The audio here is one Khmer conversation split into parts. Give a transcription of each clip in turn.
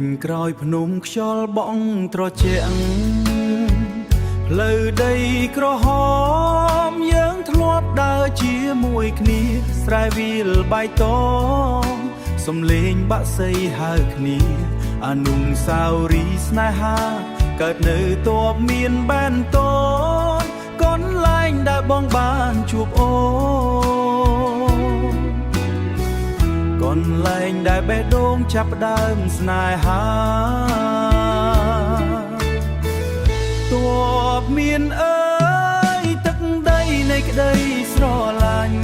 ចក្រោយភ្នំខ្យល់បងត្រជាក់ផ្លូវដីក្រហមយើងធ្លាប់ដើរជាមួយគ្នាស្រែវាលបៃតងសំលេងបាក់សីហៅគ្នាអនុស្សាវរីយ៍ស្នេហាកើតនៅតបមានបែនតនកន្លែងដែលបងបានជួបអូនកន្លែងដែលបេះដូងចាប់ផ្ដើមស្នេហាតបមានអើយទឹកដីនៃក្ដីស្រឡាញ់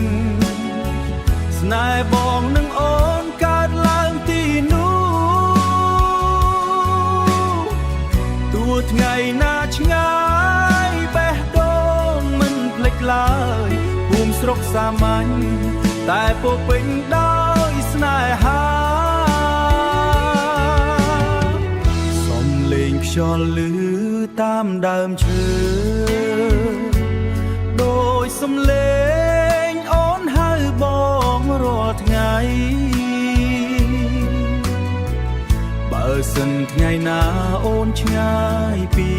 ស្នេហ៍បងនឹងអូនកើតឡើងទីនោះទោះថ្ងៃណាឆ្ងាយបេះដូងមិនភ្លេចឡើយភូមិស្រុកសាមញ្ញតែពោពេញដោយស្នេហាសំលេងខ្យល់លឺតាមដើមឈើដោយសំលេងអូនហៅបងរាល់ថ្ងៃបើសិនថ្ងៃណាអូនឆ្ងាយពី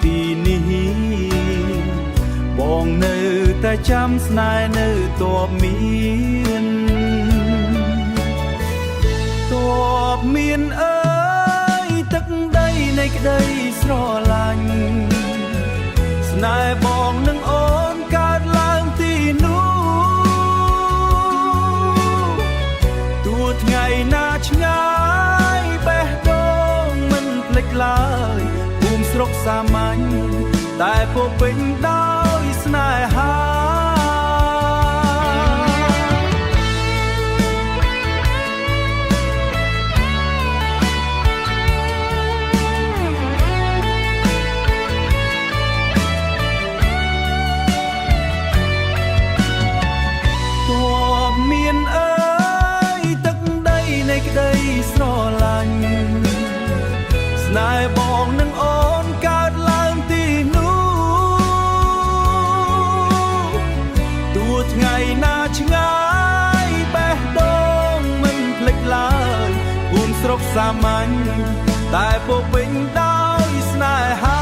ទីនេះបងនៅតែចាំស្នេហ៍នៅតបមានតបមានអើយទឹកដីនៃក្ដីស្រឡាញ់ស្នេហ៍បងនឹងអូនកើតឡើងទីនោះទោះថ្ងៃណាឆ្ងាយបេះដូងមិនភ្លេចឡើយភូមិស្រុកសាមញ្ញតែពោពេញដោយស្នេហាក្ដីស្រឡាញ់ស្នេហ៍បងនឹងអូនកើតឡើងទីនោះទោះថ្ងៃណាឆ្ងាយបេះដូងមិនភ្លេចឡើយភូមិស្រុកសាមញ្ញតែពោពេញដោយស្នេហា